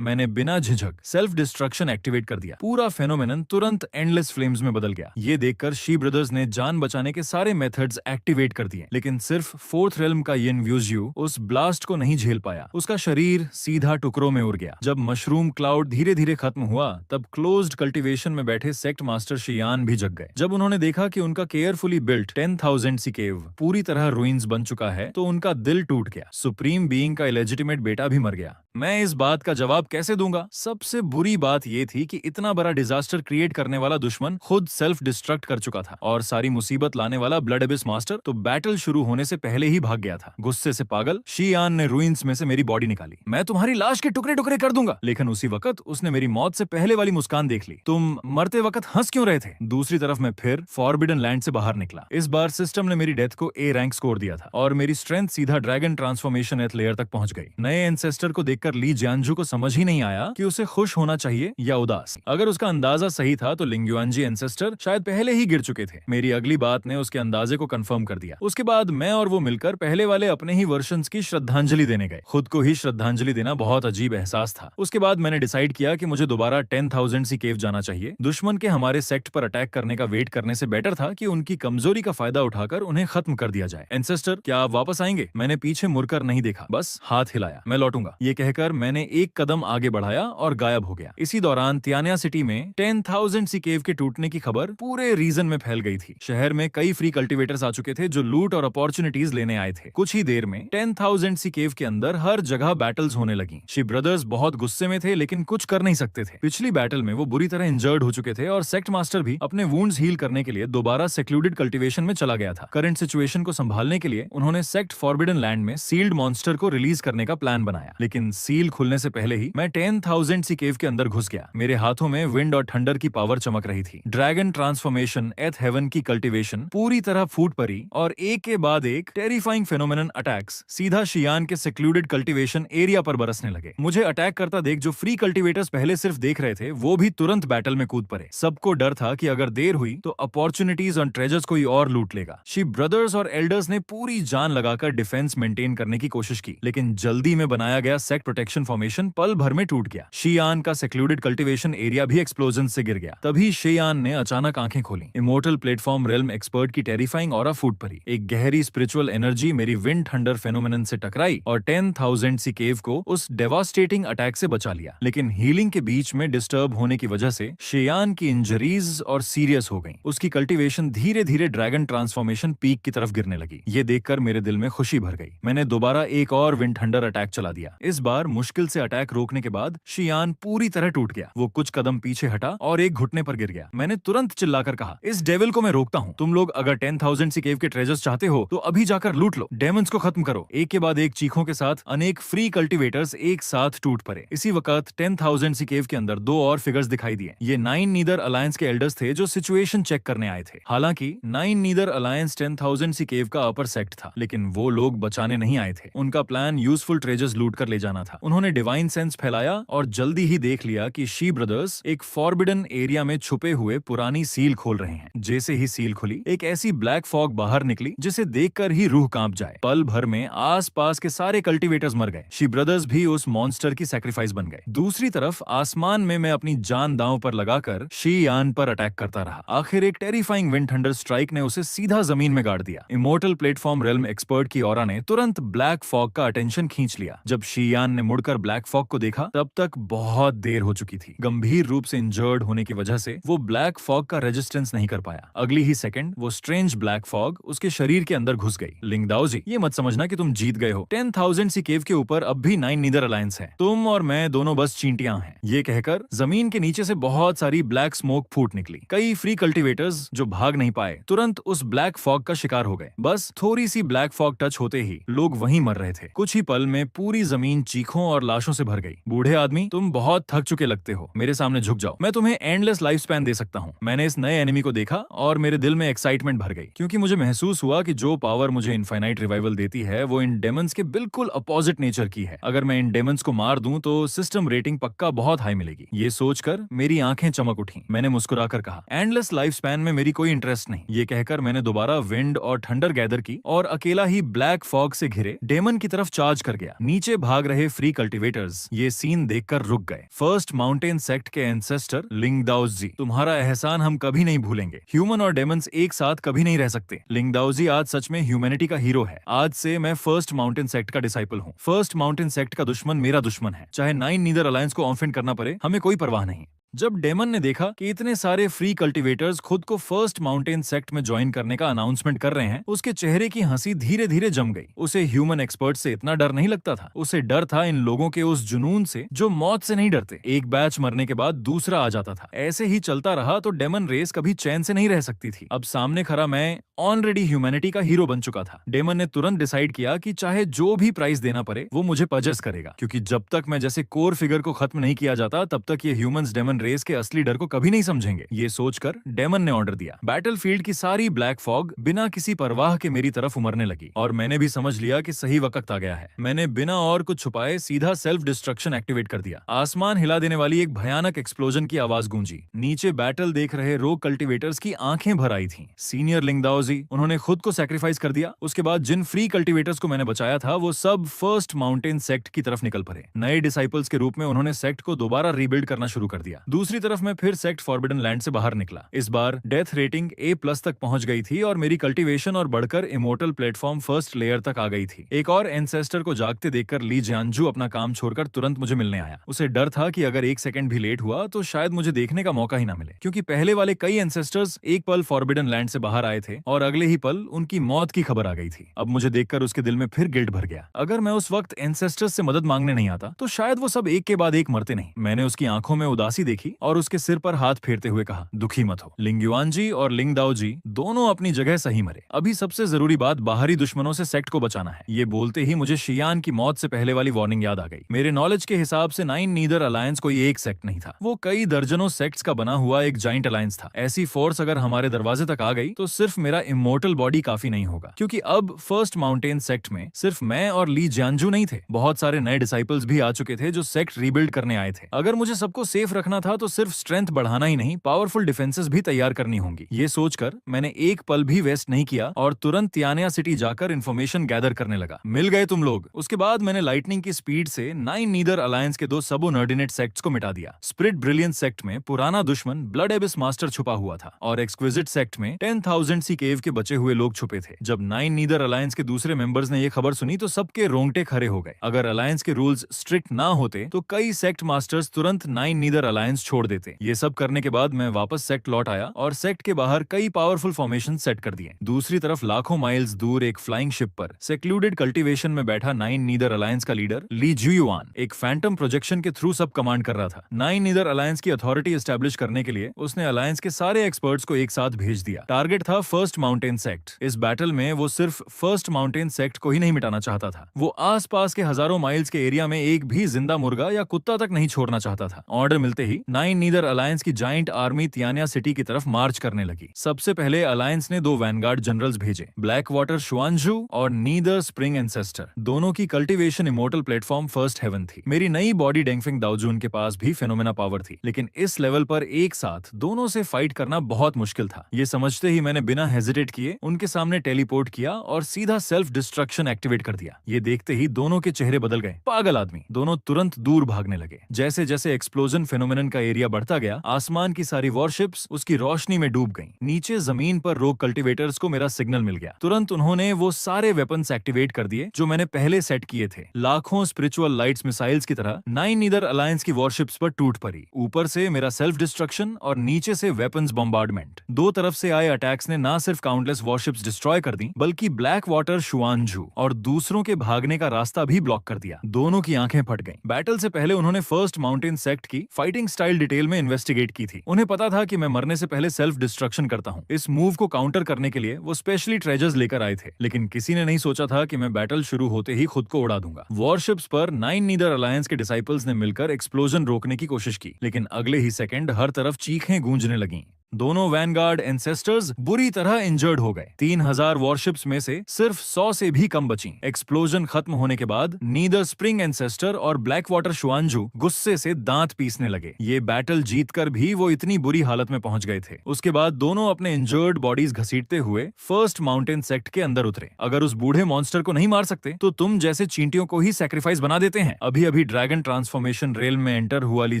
मैंने बिना झिझक सेल्फ डिस्ट्रक्शन एक्टिवेट कर दिया। पूरा फेनोमेनन तुरंत एंडलेस फ्लेम्स में बदल गया। ये देखकर शी ब्रदर्स ने जान बचाने के सारे मेथड्स एक्टिवेट कर दिए, लेकिन सिर्फ 4th रेल्म का यिन व्यूज्यू उस ब्लास्ट को नहीं झेल पाया। उसका शरीर सीधा टुकड़ों में उड़ गया। जब मशरूम क्लाउड धीरे धीरे खत्म हुआ तब क्लोज्ड कल्टीवेशन में बैठे सेक्ट मास्टर शियान भी जग गए। जब उन्होंने देखा कि उनका केयरफुली बिल्ट 10,000 सी केव पूरी तरह रुइंस बन चुका है तो उनका दिल टूट गया। सुप्रीम बीइंग का इलेजिटिमेट बेटा भी मर गया। मैं इस बात का जवाब कैसे दूंगा? सबसे बुरी बात यह थी कि इतना बड़ा डिजास्टर क्रिएट करने वाला दुश्मन खुद सेल्फ डिस्ट्रक्ट कर चुका था, और सारी मुसीबत लाने वाला ब्लड एबिस मास्टर तो बैटल शुरू होने से पहले ही भाग गया था। गुस्से से पागल शियान ने रुइंस में से मेरी बॉडी निकाली। मैं तुम्हारी लाश के टुकड़े टुकड़े कर दूंगा। लेकिन उसी वक्त उसने मेरी मौत से पहले वाली मुस्कान देख ली। तुम मरते वक्त हंस क्यों रहे थे? दूसरी तरफ मैं फिर फॉरबिडन लैंड से बाहर निकला। इस बार सिस्टम ने मेरी डेथ को A रैंक स्कोर दिया था और मेरी स्ट्रेंथ सीधा ड्रैगन ट्रांसफॉर्मेशन 8th लेयर तक पहुंच गई। नए एंसेस्टर को देखकर ली जियांजू को समझ समझ ही नहीं आया कि उसे खुश होना चाहिए या उदास। अगर उसका अंदाजा सही था तो लिंगयुआनजी एंसेस्टर शायद पहले ही गिर चुके थे। मेरी अगली बात ने उसके अंदाजे को कंफर्म कर दिया। उसके बाद मैं और वो मिलकर पहले वाले अपने ही वर्जन्स की श्रद्धांजलि देने गए। खुद को ही श्रद्धांजलि देना बहुत अजीब एहसास था। उसके बाद मैंने डिसाइड किया कि मुझे दोबारा 10,000 सी केव जाना चाहिए। दुश्मन के हमारे सेक्ट पर अटैक करने का वेट करने से बेटर था कि उनकी कमजोरी का फायदा उठाकर उन्हें खत्म कर दिया जाए। एंसेस्टर, क्या आप वापस आएंगे? मैंने पीछे मुड़कर नहीं देखा, बस हाथ हिलाया। मैं लौटूंगा, ये कहकर मैंने एक कदम आगे बढ़ाया और गायब हो गया। इसी दौरान तियानिया सिटी में 10,000 सी केव के टूटने की खबर पूरे रीजन में फैल गई थी। शहर में कई फ्री कल्टीवेटर्स आ चुके थे जो लूट और अपॉर्चुनिटीज लेने आए थे। कुछ ही देर में 10,000 सी केव के अंदर हर जगह बैटल्स होने लगी। शी ब्रदर्स बहुत गुस्से में थे लेकिन कुछ कर नहीं सकते थे। पिछली बैटल में वो बुरी तरह इंजर्ड हो चुके थे और सेक्ट मास्टर भी अपने वुंड्स हील करने के लिए दोबारा सेक्लूडेड कल्टीवेशन में चला गया था। करंट सिचुएशन को संभालने के लिए उन्होंने सेक्ट फॉरबिडन लैंड में सील्ड मॉन्स्टर को रिलीज करने का प्लान बनाया, लेकिन सील खुलने से पहले ही मैं 10,000 सी केव के अंदर घुस गया। मेरे हाथों में विंड और थंडर की पावर चमक रही थी। ड्रैगन ट्रांसफॉर्मेशन, एथ हेवन की कल्टीवेशन पूरी तरह फूट पड़ी और एक के बाद एक टेरिफाइंग फेनोमेनन अटैक्स सीधा शियान के सेक्लूडेड कल्टीवेशन एरिया पर बरसने लगे। मुझे अटैक करता देख जो फ्री कल्टीवेटर्स पहले सिर्फ देख रहे थे वो भी तुरंत बैटल में कूद पड़े। सबको डर था कि अगर देर हुई तो अपॉर्चुनिटीज और ट्रेजर्स कोई और लूट लेगा। शी ब्रदर्स और एल्डर्स ने पूरी जान लगाकर डिफेंस मेंटेन करने की कोशिश की, लेकिन जल्दी में बनाया गया सेक्ट प्रोटेक्शन फॉर्मेशन पल भर में टूट गया। शियान का सेक्लूडेड कल्टीवेशन एरिया भी एक्सप्लोजन से गिर गया। तभी शियान ने अचानक आंखें खोली। इमोर्टल प्लेटफॉर्म रेल्म एक्सपर्ट की टेरिफाइंग ऑरा फूट पड़ी। एक गहरी स्पिरिचुअल एनर्जी मेरी विंड थंडर फेनोमेनन से टकराई और 10,000 सी केव को उस डेवास्टेटिंग अटैक से बचा लिया। लेकिन हीलिंग के बीच में डिस्टर्ब होने की वजह से शियान की इंजरीज और सीरियस हो गई। उसकी कल्टीवेशन धीरे धीरे ड्रैगन ट्रांसफॉर्मेशन पीक की तरफ गिरने लगी। ये देखकर मेरे दिल में खुशी भर गई। मैंने दोबारा एक और विंड थंडर अटैक चला दिया। इस बार मुश्किल से अटैक रोकने के बाद शियान पूरी तरह टूट गया। वो कुछ कदम पीछे हटा और एक घुटने पर गिर गया। मैंने तुरंत चिल्लाकर कहा, इस डेविल को मैं रोकता हूँ। तुम लोग अगर 10,000 सी केव के ट्रेजर्स चाहते हो तो अभी जाकर लूट लो, डेमंस को खत्म करो। एक के बाद एक चीखों के साथ अनेक फ्री कल्टीवेटर्स एक साथ टूट पड़े। इसी वक्त 10,000 सी केव के अंदर दो और फिगर्स दिखाई दिए। ये नाइन नीदर अलायंस के एल्डर्स थे जो सिचुएशन चेक करने आए थे। हालांकि नाइन नीदर अलायंस 10,000 सी केव का अपर सेक्ट था, लेकिन वो लोग बचाने नहीं आए थे। उनका प्लान यूजफुल ट्रेजर्स लूट कर ले जाना था। उन्होंने डिवाइन सेंस फैलाया और जल्दी ही देख लिया कि शी ब्रदर्स एक फॉरबिडन एरिया में छुपे हुए पुरानी सील खोल रहे हैं। जैसे ही सील खुली एक ऐसी ब्लैक फॉग बाहर निकली जिसे देखकर ही रूह कांप जाए। पल भर में आसपास के सारे कल्टीवेटर्स मर गए। शी ब्रदर्स भी उस मॉन्स्टर की सैक्रिफाइस बन गए। दूसरी तरफ आसमान में मैं अपनी जान दांव पर लगाकर शियान पर अटैक करता रहा। आखिर एक टेरिफाइंग विंड थंडर स्ट्राइक ने उसे सीधा जमीन में गाड़ दिया। इमोर्टल प्लेटफॉर्म रेल्म एक्सपर्ट की ऑरा ने तुरंत ब्लैक फॉग का अटेंशन खींच लिया। जब शियान ने मुड़कर ब्लैक फॉग को देखा तब तक बहुत देर हो चुकी थी। गंभीर रूप से इंजर्ड होने की वजह से वो ब्लैक फॉग का रेजिस्टेंस नहीं कर पाया। अगली ही सेकंड वो स्ट्रेंज ब्लैक फॉग उसके शरीर के अंदर घुस गई। लिंगदाओजी, ये मत समझना कि तुम जीत गए हो। 10,000 सी केव के ऊपर अब भी 9 नीदर अलायंस है। तुम और मैं दोनों बस चींटियां हैं। ये कहकर जमीन के नीचे से बहुत सारी ब्लैक स्मोक फूट निकली। कई फ्री कल्टीवेटर्स जो भाग नहीं पाए तुरंत उस ब्लैक फॉग का शिकार हो गए। बस थोड़ी सी ब्लैक फॉग टच होते ही लोग वहीं मर रहे थे। कुछ ही पल में पूरी जमीन चीखों और लाशों से भर गई। बूढ़े आदमी, तुम बहुत थक चुके लगते हो, मेरे सामने झुक जाओ, मैं तुम्हें एंडलेस लाइफ स्पैन दे सकता हूँ। मैंने इस नए एनिमी को देखा और मेरे दिल में एक्साइटमेंट भर गई, क्योंकि मुझे महसूस हुआ कि जो पावर मुझे इनफाइनाइट रिवाइवल देती है वो इन डेमंस के बिल्कुल अपोजिट नेचर की है। अगर मैं इन डेमंस को मार दूं तो सिस्टम रेटिंग पक्का बहुत हाई मिलेगी। ये सोचकर मेरी आंखें चमक उठी। मैंने मुस्कुराकर कहा, एंडलेस लाइफ स्पैन में मेरी कोई इंटरेस्ट नहीं। ये कहकर मैंने दोबारा विंड और थंडर गैदर की और अकेला ही ब्लैक फॉग से घिरे डेमन की तरफ चार्ज कर गया। नीचे भाग रहे फ्री कल्टीवेटर्स ये सीन देखकर रुक गए। फर्स्ट माउंटेन सेक्ट के एंसेस्टर लिंगदाओस जी, तुम्हारा एहसान हम कभी नहीं भूलेंगे। ह्यूमन और डेमंस एक साथ कभी नहीं रह सकते। लिंगदाओस जी आज सच में ह्यूमैनिटी का हीरो है। आज से मैं फर्स्ट माउंटेन सेक्ट का डिसाइपल हूँ। फर्स्ट माउंटेन सेक्ट का दुश्मन मेरा दुश्मन है। चाहे 9 नीदर अलायंस को ऑफेंड करना पड़े, हमें कोई परवाह नहीं। जब डेमन ने देखा कि इतने सारे फ्री कल्टीवेटर्स खुद को फर्स्ट माउंटेन सेक्ट में ज्वाइन करने का अनाउंसमेंट कर रहे हैं, उसके चेहरे की हंसी धीरे धीरे जम गई। उसे ह्यूमन एक्सपर्ट से इतना डर नहीं लगता था। उसे डर था इन लोगों के उस जुनून से जो मौत से नहीं डरते। एक बैच मरने के बाद दूसरा आ जाता था। ऐसे ही चलता रहा तो डेमन रेस कभी चैन से नहीं रह सकती थी। अब सामने खड़ा मैं ऑलरेडी ह्यूमैनिटी का हीरो बन चुका था। डेमन ने तुरंत डिसाइड किया कि चाहे जो भी प्राइस देना पड़े वो मुझे पजेस करेगा, क्योंकि जब तक मैं जैसे कोर फिगर को खत्म नहीं किया जाता तब तक ये ह्यूमंस डेमन रेस के असली डर को कभी नहीं समझेंगे। ये सोचकर डेमन ने ऑर्डर दिया। बैटलफील्ड की सारी ब्लैक फॉग बिना किसी परवाह के मेरी तरफ उमड़ने लगी और मैंने भी समझ लिया कि सही वक्त आ गया है। मैंने बिना और कुछ छुपाए सीधा सेल्फ डिस्ट्रक्शन एक्टिवेट कर दिया। आसमान हिला देने वाली एक भयानक एक्सप्लोजन की आवाज गूंजी। नीचे बैटल देख रहे रोग कल्टीवेटर्स की आंखें भर आई थीं। सीनियर लिंगदाओजी, उन्होंने खुद को सैक्रिफाइस कर दिया। उसके बाद जिन फ्री कल्टीवेटर्स को मैंने बचाया था वो सब फर्स्ट माउंटेन सेक्ट की तरफ निकल पड़े। नए डिसाइपल्स के रूप में उन्होंने सेक्ट को दोबारा रीबिल्ड करना शुरू कर दिया। दूसरी तरफ मैं फिर सेक्ट फॉरबिडन लैंड से बाहर निकला। इस बार डेथ रेटिंग A+ तक पहुंच गई थी और मेरी कल्टीवेशन और बढ़कर इमोर्टल प्लेटफॉर्म फर्स्ट लेयर तक आ गई थी। एक और एंसेस्टर को जागते देखकर ली जियांजू अपना काम छोड़कर तुरंत मुझे मिलने आया। उसे डर था कि अगर 1 सेकंड भी लेट हुआ तो शायद मुझे देखने का मौका ही ना मिले, क्योंकि पहले वाले कई एंसेस्टर्स एक पल फॉरबिडन लैंड से बाहर आए थे और अगले ही पल उनकी मौत की खबर आ गई थी। अब मुझे देखकर उसके दिल में फिर गिल्ट भर गया। अगर मैं उस वक्त एंसेस्टर्स से मदद मांगने नहीं आता तो शायद वो सब एक के बाद एक मरते नहीं। मैंने उसकी आंखों में उदासी देखी और उसके सिर पर हाथ फेरते हुए कहा, दुखी मत हो। लिंग युआनजी और लिंग दाओजी दोनों अपनी जगह सही मरे। अभी सबसे जरूरी बात बाहरी दुश्मनों से सेक्ट को बचाना है। ये बोलते ही मुझे शियान की मौत से पहले वाली वार्निंग याद आ गई। मेरे नॉलेज के हिसाब से नाइन नीदर अलायंस कोई एक सेक्ट नहीं था, वो कई दर्जनों सेक्ट्स का बना हुआ एक जाइंट अलायंस था। ऐसी फोर्स अगर हमारे दरवाजे तक आ गई तो सिर्फ मेरा इमोर्टल बॉडी काफी नहीं होगा, क्योंकि अब फर्स्ट माउंटेन सेक्ट में सिर्फ मैं और ली जियांजू नहीं थे, बहुत सारे नए डिसाइपल्स भी आ चुके थे जो सेक्ट रीबिल्ड करने आए थे। अगर मुझे सबको सेफ रखना था तो सिर्फ स्ट्रेंथ बढ़ाना ही नहीं, पावरफुल डिफेंसेस भी तैयार करनी होंगी। ये सोचकर मैंने एक पल भी वेस्ट नहीं किया और तुरंत तियानिया सिटी जाकर इन्फॉर्मेशन गैदर करने लगा। मिल गए तुम लोग। उसके बाद मैंने लाइटनिंग की स्पीड से नाइन नीदर अलायंस के 2 सबोर्डिनेट सेक्ट्स को मिटा दिया। स्पिरिट ब्रिलियंस सेक्ट में पुराना दुश्मन ब्लड एबिस मास्टर छुपा हुआ था और एक्सक्विजिट सेक्ट में 10,000 सी केव के बचे हुए लोग छुपे थे। जब नाइन नीदर अलायंस के दूसरे मेंबर्स ने ये खबर सुनी तो सबके रोंगटे खड़े हो गए। अगर अलायंस के रूल्स स्ट्रिक्ट ना होते तो कई सेक्ट मास्टर्स तुरंत नाइन नीदर अलायंस छोड़ देते। ये सब करने के बाद मैं वापस सेक्ट लौट आया और सेक्ट के बाहर कई पावरफुल फॉर्मेशन सेट कर दिए। दूसरी तरफ लाखों माइल्स दूर एक फ्लाइंग शिप पर सेक्लूडेड कल्टीवेशन में बैठा नाइन नीदर अलायंस का लीडर ली जुयुआन एक फैंटम प्रोजेक्शन के थ्रू सब कमांड कर रहा था। नाइन नीदर अलायंस की अथॉरिटी एस्टैब्लिश करने के लिए उसने अलायंस के सारे एक्सपर्ट्स को एक साथ भेज दिया। टारगेट था फर्स्ट माउंटेन सेक्ट। इस बैटल में वो सिर्फ फर्स्ट माउंटेन सेक्ट को ही नहीं मिटाना चाहता था, वो आसपास के हजारों माइल्स के एरिया में एक भी जिंदा मुर्गा या कुत्ता तक नहीं छोड़ना चाहता था। ऑर्डर मिलते ही नाइन नीदर अलायंस की जाइंट आर्मी तियानिया सिटी की तरफ मार्च करने लगी। सबसे पहले अलायंस ने 2 वैनगार्ड जनरल्स भेजे, ब्लैक वाटर शुआनजू और नीदर स्प्रिंग एंसेस्टर। दोनों की cultivation immortal platform first heaven थी। मेरी नई बॉडी डेंगफिंग दाओजून के पास भी फेनोमेना पावर थी, लेकिन इस लेवल पर एक साथ दोनों से फाइट करना बहुत मुश्किल था। ये समझते ही मैंने बिना हेजिटेट किए उनके सामने टेलीपोर्ट किया और सीधा सेल्फ डिस्ट्रक्शन एक्टिवेट कर दिया। ये देखते ही दोनों के चेहरे बदल गए। पागल आदमी। दोनों तुरंत दूर भागने लगे। जैसे जैसे एक्सप्लोजन फेनोमेनन का एरिया बढ़ता गया, आसमान की सारी वॉरशिप्स उसकी रोशनी में डूब गईं। नीचे जमीन पर रोग कल्टीवेटर्स को मेरा सिग्नल मिल गया। तुरंत उन्होंने वो सारे वेपन्स एक्टिवेट कर दिए जो मैंने पहले सेट किए थे। लाखों स्पिरिचुअल लाइट्स मिसाइल्स की तरह नाइन नीदर अलायंस की वॉरशिप्स पर टूट पड़ी। ऊपर से मेरा सेल्फ डिस्ट्रक्शन और नीचे से वेपन्स बॉम्बार्डमेंट। दो तरफ से आए अटैक्स ने ना सिर्फ काउंटलेस वॉरशिप्स डिस्ट्रॉय कर दी, बल्कि ब्लैक वाटर शुआनजू और दूसरों के भागने का रास्ता भी ब्लॉक कर दिया। दोनों की आंखें फट गईं। बैटल से पहले उन्होंने फर्स्ट माउंटेन सेक्ट की फाइटिंग स्टाइल डिटेल में इन्वेस्टिगेट की थी। उन्हें पता था कि मैं मरने से पहले सेल्फ डिस्ट्रक्शन करता हूँ। इस मूव को काउंटर करने के लिए वो स्पेशली ट्रेजर्स लेकर आए थे, लेकिन किसी ने नहीं सोचा था कि मैं बैटल शुरू होते ही खुद को उड़ा दूंगा। वॉरशिप्स पर नाइन नीदर अलायंस के डिसाइपल्स ने मिलकर एक्सप्लोजन रोकने की कोशिश की, लेकिन अगले ही सेकंड हर तरफ चीखें गूंजने लगीं। दोनों वैनगार्ड एंसेस्टर्स बुरी तरह इंजर्ड हो गए। 3000 वॉरशिप्स में से सिर्फ 100 से भी कम बची। एक्सप्लोजन खत्म होने के बाद नीदर स्प्रिंग एंसेस्टर और ब्लैक वाटर शुआनजू गुस्से से दांत पीसने लगे। ये बैटल जीतकर भी वो इतनी बुरी हालत में पहुंच गए थे। उसके बाद दोनों अपने इंजर्ड बॉडीज घसीटते हुए फर्स्ट माउंटेन सेक्ट के अंदर उतरे। अगर उस बूढ़े मॉन्स्टर को नहीं मार सकते तो तुम जैसे चींटियों को ही सैक्रिफाइस बना देते हैं। अभी अभी ड्रैगन ट्रांसफॉर्मेशन रेल में एंटर हुआ ली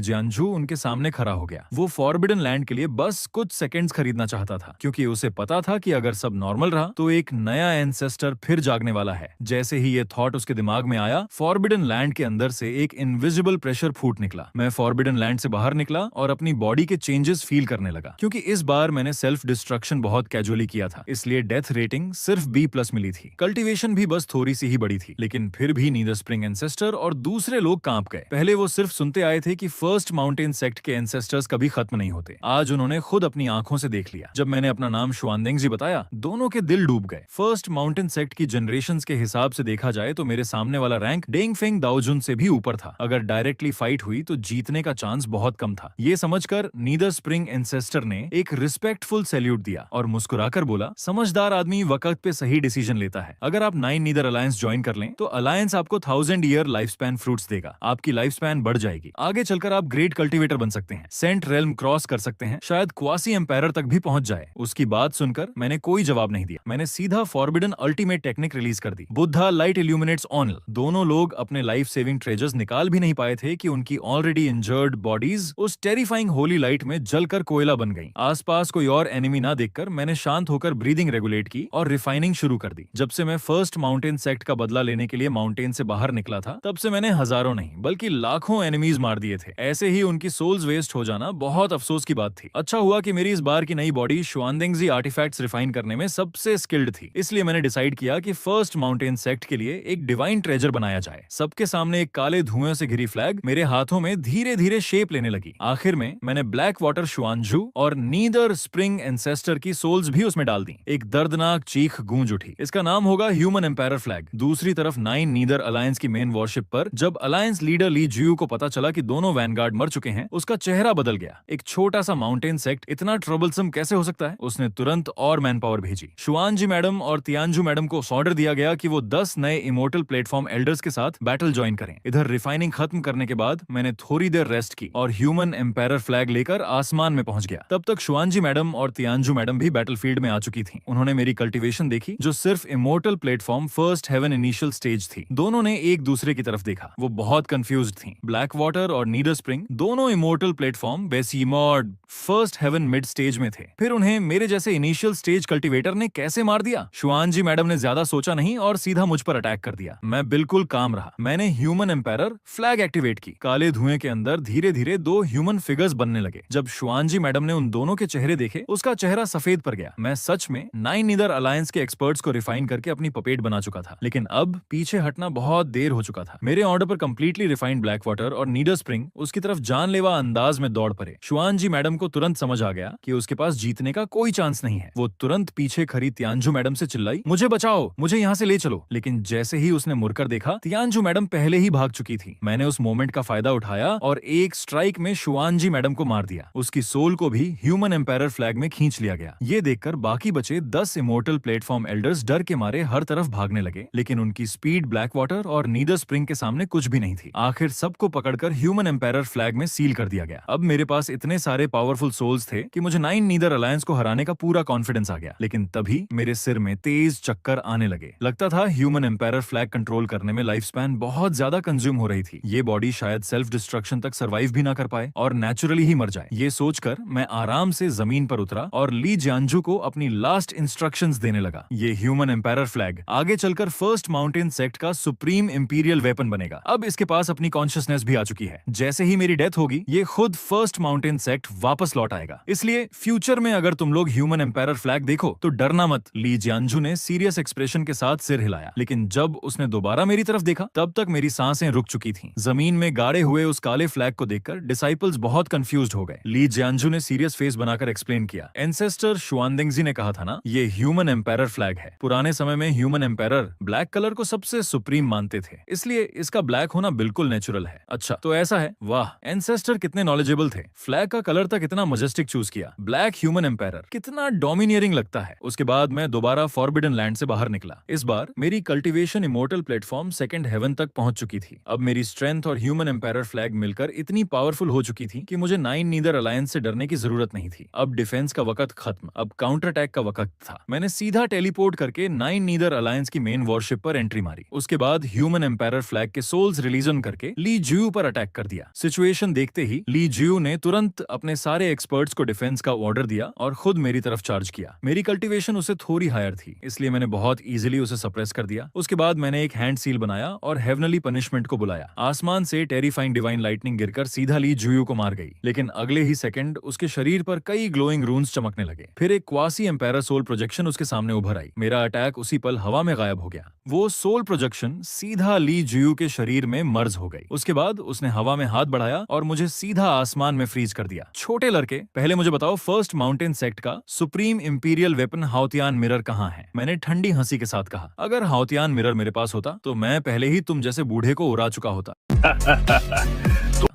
जियांजू उनके सामने खड़ा हो गया। वो फॉरबिडन लैंड के लिए बस कुछ सेकंड्स खरीदना चाहता था, क्योंकि उसे पता था कि अगर सब नॉर्मल रहा तो एक नया एंसेस्टर फिर जागने वाला है। जैसे ही ये थॉट उसके दिमाग में आया, फॉरबिडन लैंड के अंदर से एक इनविजिबल प्रेशर फूट निकला। मैं फॉरबिडन लैंड से बाहर निकला और अपनी बॉडी के चेंजेस फील करने लगा। क्योंकि इस बार मैंने सेल्फ डिस्ट्रक्शन बहुत कैजुअली किया था, इसलिए डेथ रेटिंग सिर्फ B+ मिली थी। कल्टीवेशन भी बस थोड़ी सी ही बड़ी थी, लेकिन फिर भी नीदर स्प्रिंग एंसेस्टर और दूसरे लोग कांप गए। पहले वो सिर्फ सुनते आए थे कि फर्स्ट माउंटेन सेक्ट के एंसेस्टर्स कभी खत्म नहीं होते। आज उन्होंने खुद अपनी आंखों से देख लिया। जब मैंने अपना नाम शुआनदेंगजी बताया, दोनों के दिल डूब गए। फर्स्ट माउंटेन सेक्ट की जनरेशंस के हिसाब से देखा जाए तो मेरे सामने वाला रैंक डेंगफेंग दाओजुन से भी ऊपर था। अगर डायरेक्टली फाइट हुई तो जीतने का चांस बहुत कम था। ये समझकर नीदर स्प्रिंग एंसेस्टर ने एक रिस्पेक्टफुल सैल्यूट दिया और मुस्कुराकर बोला, समझदार आदमी वक्त पे सही डिसीजन लेता है। अगर आप 9 नीदर अलायंस ज्वाइन कर लें तो अलायंस आपको 1000 ईयर लाइफ स्पैन फ्रूट्स देगा। आपकी लाइफ स्पैन बढ़ जाएगी। आगे चलकर आप ग्रेट कल्टीवेटर बन सकते हैं, सेंट रेल्म क्रॉस कर सकते हैं, शायद क्वासी एम्पायर तक भी पहुंच जाए। उसकी बात सुनकर मैंने कोई जवाब नहीं दिया। मैंने सीधा फॉरबिडन अल्टीमेट टेक्निक रिलीज कर दी, बुद्धा लाइट इल्यूमिनेट्स ऑनल। दोनों लोग अपने लाइफ सेविंग ट्रेजर्स निकाल भी नहीं पाए थे कि उनकी ऑलरेडी इंजर्ड बॉडीज उस टेरिफाइंग होली लाइट में जलकर कोयला बन गई। आसपास कोई और एनिमी ना देखकर मैंने शांत होकर ब्रीदिंग रेगुलेट की और रिफाइनिंग शुरू कर दी। जब से मैं फर्स्ट माउंटेन सेक्ट का बदला लेने के लिए माउंटेन से बाहर निकला था, तब से मैंने हजारों नहीं बल्कि लाखों एनिमीज मार दिए थे। ऐसे ही उनकी सोल्स वेस्ट हो जाना बहुत अफसोस की बात थी। अच्छा हुआ कि मेरी इस बार की नई बॉडी शुआनदेंगजी आर्टिफैक्ट्स रिफाइन करने में सबसे स्किल्ड थी। इसलिए मैंने डिसाइड किया कि फर्स्ट माउंटेन सेक्ट के लिए एक डिवाइन ट्रेजर बनाया जाए। सबके सामने एक काले धुएं से घिरी फ्लैग मेरे हाथों में धीरे धीरे शेप लेने लगी। आखिर में मैंने ब्लैक वाटर शुआनजू और नीदर स्प्रिंग एंसेस्टर की सोल्स भी उसमें डाल दी। एक दर्दनाक चीख गूंज उठी। इसका नाम होगा ह्यूमन एम्पायर फ्लैग। दूसरी तरफ 9 नीदर अलायंस की मेन वॉरशिप पर जब अलायंस लीडर ली जियू को पता चला कि दोनों वैनगार्ड मर चुके हैं, उसका चेहरा बदल गया। एक छोटा सा माउंटेन सेक्ट इतना ट्रबलसम कैसे हो सकता है? उसने तुरंत और मैन पावर भेजी। शुआनजी मैडम और तियानजू मैडम को ऑर्डर दिया गया कि वो 10 नए इमोर्टल प्लेटफॉर्म एल्डर्स के साथ बैटल ज्वाइन करें। इधर रिफाइनिंग खत्म करने के बाद मैंने थोड़ी देर रेस्ट की और ह्यूमन एम्पायर फ्लैग लेकर आसमान में पहुंच गया। तब तक शुआनजी मैडम और तियानजू मैडम भी बैटलफील्ड में आ चुकी थी। उन्होंने मेरी कल्टीवेशन देखी, जो सिर्फ immortal platform first heaven initial stage थी। दोनों ने एक दूसरे की तरफ देखा। वो बहुत कंफ्यूज्ड थी। ब्लैक वाटर और नीडर स्प्रिंग दोनों इमोर्टल प्लेटफॉर्म बेसीमॉड फर्स्ट हेवन मिड स्टेज में थे। फिर उन्हें मेरे जैसे इनिशियल स्टेज कल्टीवेटर ने कैसे मार दिया? शुआनजी मैडम ने ज्यादा सोचा नहीं और सीधा मुझ पर अटैक कर दिया। मैं बिल्कुल काम रहा। मैंने ह्यूमन एम्पायर फ्लैग एक्टिवेट की। काले धुएं के अंदर धीरे धीरे 2 ह्यूमन फिगर्स बनने लगे। जब शुआनजी मैडम ने उन दोनों के चेहरे देखे, उसका चेहरा सफेद पर गया। मैं सच में 9 नीदर अलायंस के एक्सपर्ट्स को रिफाइन करके अपनी पपेट बना चुका था, लेकिन अब पीछे हटना बहुत देर हो चुका था। मेरे ऑर्डर पर कंप्लीटली रिफाइंड ब्लैक वाटर और नीडर स्प्रिंग उसकी तरफ जानलेवा अंदाज में दौड़ पड़े। शुआनजी मैडम को तुरंत समझ आ गया कि उसके पास जीतने का कोई चांस नहीं है। वो तुरंत पीछे खड़ी तियानजू मैडम से चिल्लाई, मुझे बचाओ, मुझे यहाँ से ले चलो। लेकिन जैसे ही उसने मुड़कर देखा, तियानजू मैडम पहले ही भाग चुकी थी। मैंने उस मोमेंट का फायदा उठाया और एक स्ट्राइक में शुआनजी मैडम को मार दिया। उसकी सोल को भी ह्यूमन एम्पायर फ्लैग में खींच लिया गया। ये देखकर बाकी बचे 10 इमोर्टल प्लेटफॉर्म एल्डर्स डर के मारे हर तरफ भागने लगे, लेकिन उनकी स्पीड ब्लैक वाटर और नीदर स्प्रिंग के सामने कुछ भी नहीं थी। आखिर सबको पकड़कर ह्यूमन एम्पायर फ्लैग में सील कर दिया गया। अब मेरे पास इतने सारे पावरफुल सोल्स थे कि मुझे 9 नीदर अलायंस को हराने का पूरा कॉन्फिडेंस आ गया। लेकिन तभी मेरे सिर में तेज चक्कर आने लगे। लगता था ह्यूमन एम्पायर फ्लैग कंट्रोल करने में लाइफ स्पैन बहुत ज्यादा कंज्यूम हो रही थी। ये बॉडी शायद सेल्फ डिस्ट्रक्शन तक सर्वाइव भी ना कर पाए और नेचुरली ही मर जाए। ये सोचकर मैं आराम से जमीन पर उतरा और ली जियांजू को अपनी लास्ट इंस्ट्रक्शंस देने लगा। ये ह्यूमन एम्पायर फ्लैग आगे चलकर फर्स्ट माउंटेन सेक्ट का सुप्रीम इंपीरियल वेपन बनेगा। अब इसके पास अपनी कॉन्शियसनेस भी आ चुकी है। जैसे ही मेरी डेथ होगी, ये खुद फर्स्ट माउंटेन सेक्ट वापस लौट आएगा। इसलिए फ्यूचर में अगर तुम लोग ह्यूमन एम्पायर फ्लैग देखो तो डरना मत। ली जियांजू ने सीरियस एक्सप्रेशन के साथ सिर हिलाया, लेकिन जब उसने दोबारा मेरी तरफ देखा, तब तक मेरी सांसें रुक चुकी थीं। जमीन में गाड़े हुए उस काले फ्लैग को देखकर डिसाइपल्स बहुत कंफ्यूज्ड हो गए। ली जियांजू ने सीरियस फेस बनाकर एक्सप्लेन किया, एंसेस्टर शुआनदेंगजी ने कहा था ना, ये ह्यूमन एम्पायर फ्लैग है। पुराने समय में ह्यूमन एम्पायर ब्लैक कलर को सबसे सुप्रीम मानते थे, इसलिए इसका ब्लैक होना बिल्कुल नेचुरल है। अच्छा तो ऐसा है? वाह, एंसेस्टर कितने नॉलेजेबल थे। फ्लैग का कलर तक इतना मजेस्टिक चूज किया। ब्लैक ह्यूमन एम्पायर कितना डोमिनियरिंग लगता है। उसके बाद मैं दोबारा फॉरबिडन लैंड से बाहर निकला। इस बार मेरी cultivation immortal platform second heaven तक पहुंच चुकी थी। अब मेरी स्ट्रेंथ और ह्यूमन एम्पायर फ्लैग मिलकर इतनी पावरफुल हो चुकी थी कि मुझे 9 नीदर अलायंस से डरने की जरूरत नहीं थी। अब डिफेंस का वक्त खत्म, अब काउंटर अटैक का वक्त था। मैंने सीधा टेलीपोर्ट करके 9 नीदर अलायंस की मेन वॉरशिप पर एंट्री मारी। उसके बाद ह्यूमन एम्पायर फ्लैग के सोल्स रिलीजन करके ली जियू पर अटैक कर दिया। सिचुएशन देखते ही ली जियू ने तुरंत अपने सारे एक्सपर्ट्स को डिफेंस का ऑर्डर दिया और खुद मेरी तरफ चार्ज किया। मेरी कल्टीवेशन उससे थोड़ी हायर थी, इसलिए मैंने बहुत इजीली उसे सप्रेस कर दिया। उसके बाद मैंने एक हैंड सील बनाया और हेवनली पनिशमेंट को बुलाया। आसमान से टेरिफाइंग डिवाइन लाइटनिंग गिरकर सीधा ली जियू को मार गई, लेकिन अगले ही सेकंड उसके शरीर पर कई ग्लोइंग रून्स चमकने लगे। फिर एक क्वासी एम्पायर सोल प्रोजेक्शन उसके सामने उभर आई। मेरा अटैक उसी पल हवा में गायब हो गया। वो सोल प्रोजेक्शन सीधा ली जियू के शरीर में मर्ज हो गई। उसके बाद उसने हवा में हाथ बढ़ाया और मुझे सीधा आसमान में फ्रीज कर दिया। छोटे लड़के, पहले पहले मुझे बताओ फर्स्ट माउंटेन सेक्ट का सुप्रीम इंपीरियल वेपन हाउतियान मिरर कहाँ है? मैंने ठंडी हंसी के साथ कहा, अगर हाउतियान मिरर मेरे पास होता तो मैं पहले ही तुम जैसे बूढ़े को उड़ा चुका होता।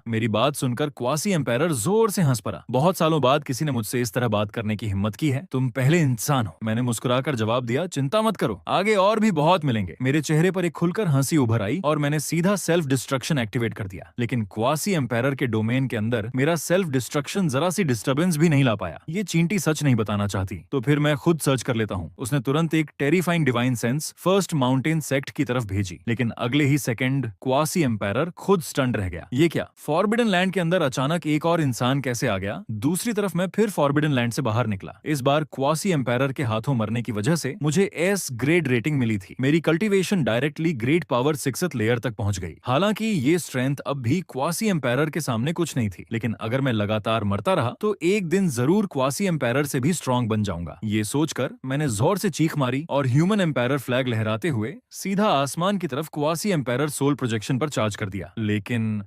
मेरी बात सुनकर क्वासी एम्पायरर जोर से हंस पड़ा। बहुत सालों बाद किसी ने मुझसे इस तरह बात करने की हिम्मत की है। तुम पहले इंसान हो। मैंने मुस्कुराकर जवाब दिया, चिंता मत करो, आगे और भी बहुत मिलेंगे। मेरे चेहरे पर एक खुलकर हंसी उभर आई और मैंने सीधा सेल्फ डिस्ट्रक्शन एक्टिवेट कर दिया। लेकिन क्वासी एम्पायरर के डोमेन के अंदर मेरा सेल्फ डिस्ट्रक्शन जरा सी डिस्टर्बेंस भी नहीं ला पाया। ये चींटी सच नहीं बताना चाहती तो फिर मैं खुद सर्च कर लेता हूँ। उसने तुरंत एक terrifying divine sense first mountain sect की तरफ भेजी, लेकिन अगले ही सेकंड क्वासी एम्पायरर खुद स्टंड रह गया। ये क्या? फॉरबिडन लैंड के अंदर अचानक एक और इंसान कैसे आ गया? दूसरी तरफ मैं फिर फॉरबिडन लैंड से बाहर निकला। इस बार क्वासी एम्पायरर के हाथों मरने की वजह से मुझे एस ग्रेड रेटिंग मिली थी। मेरी cultivation directly grade power 6th layer तक पहुंच गई। हालांकि ये स्ट्रेंथ अब भी क्वासी एम्पायरर के सामने कुछ नहीं थी, लेकिन अगर मैं लगातार मरता रहा तो एक दिन जरूर क्वासी एम्पायरर से भी स्ट्रांग बन जाऊंगा। ये सोचकर मैंने जोर से चीख मारी और ह्यूमन एम्पायरर फ्लैग लहराते हुए सीधा आसमान की तरफ क्वासी एम्पायरर सोल प्रोजेक्शन पर चार्ज कर दिया। लेकिन